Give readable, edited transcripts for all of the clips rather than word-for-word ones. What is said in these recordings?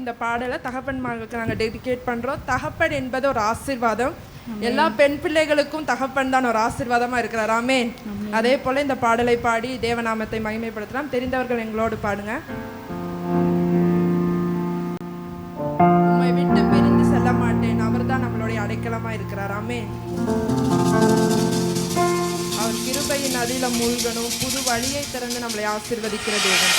இந்த பாடலை தகப்பன்மார்களுக்கு நாங்கள் டெடிகேட் பண்ணுறோம். தகப்பன் என்பது ஒரு ஆசீர்வாதம். எல்லா பெண் பிள்ளைகளுக்கும் தகப்பன் தான் ஒரு ஆசீர்வாதமாக இருக்கிறார். ஆமென். அதே போல் இந்த பாடலை பாடி தேவநாமத்தை மகிமைப்படுத்தலாம். தெரிந்தவர்கள் எங்களோடு பாடுங்க. உம்மை விட்டு பிரிந்து செல்ல மாட்டேன், அவர் தான் நம்மளுடைய அடைக்கலமாக இருக்கிறார். ஆமென். அவர் கிருபையின் நதியில மூழ்கணும், புது வழியை திறந்து நம்மளை ஆசீர்வதிக்கிற தேவன்.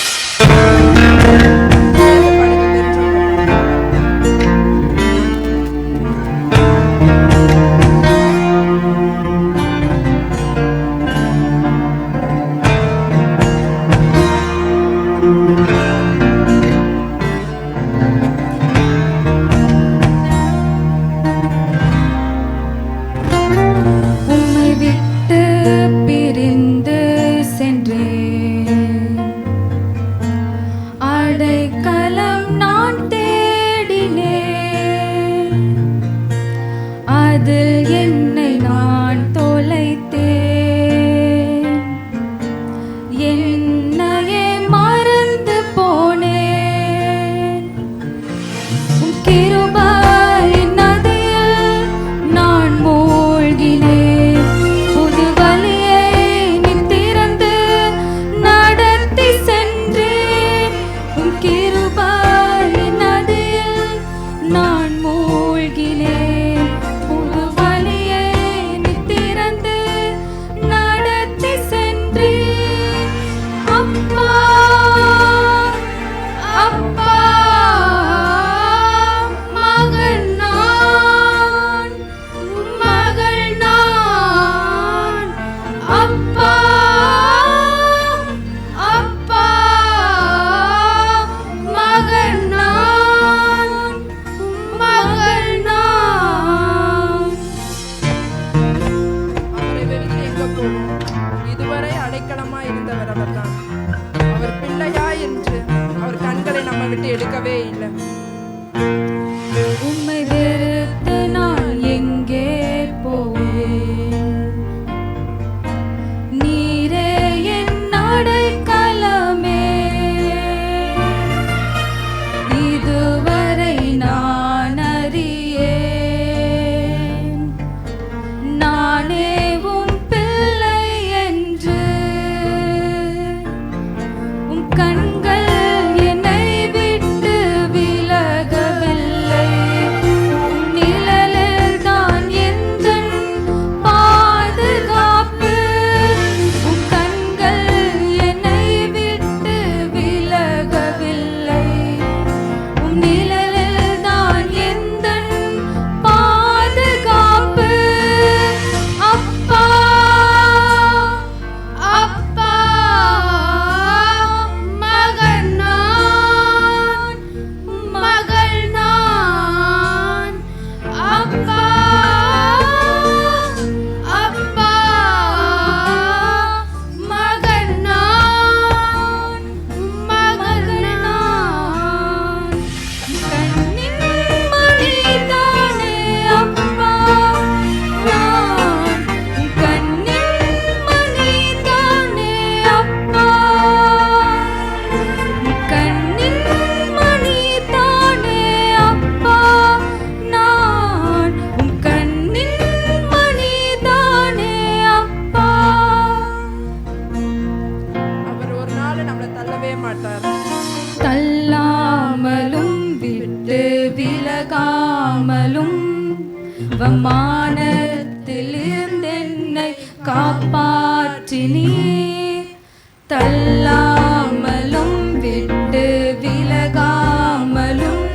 எடுக்கவே இல்லை. உம்மை வெறுத்து நான் எங்கே போவேன்? நீரே என் அடைக்கலமே. இதுவரை நான் அறியேன், நானே உம் பிள்ளை என்று. உம் கண்கள் தள்ளாமலும் விட்டு விலகாமலும் வமானத்தில் இருந்தென்னை காப்பாற்றினீர். தள்ளாமலும் விட்டு விலகாமலும்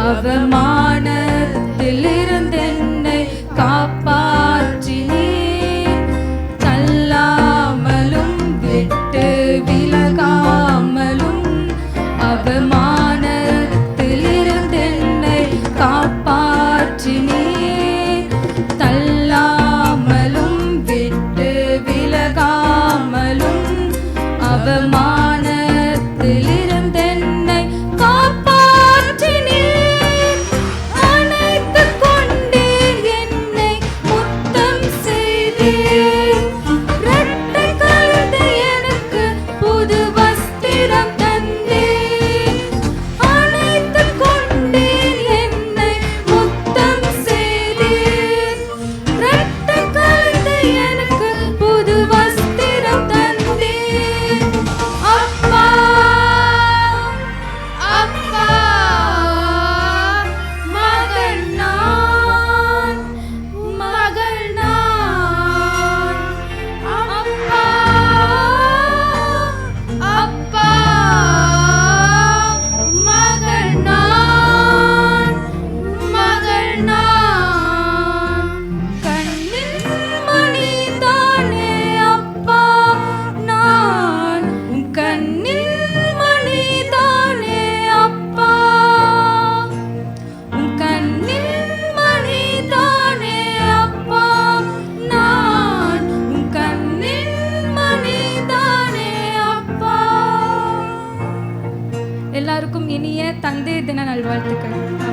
அவமானத்தில் இருந்தென்னை காப்பாற்றினீர். தள்ளாமலும் விட்டு விலகாமலும் அவமானத்தில் இருந்தென்னை காப்பாற்றினீர். தள்ளாமலும் விட்டு விலகாமலும் அவமானத்தில் இருந்தென்னை காப்பாற்றினீர். அணைத்துக் கொண்டீர். வாழ்த்துக்கள்.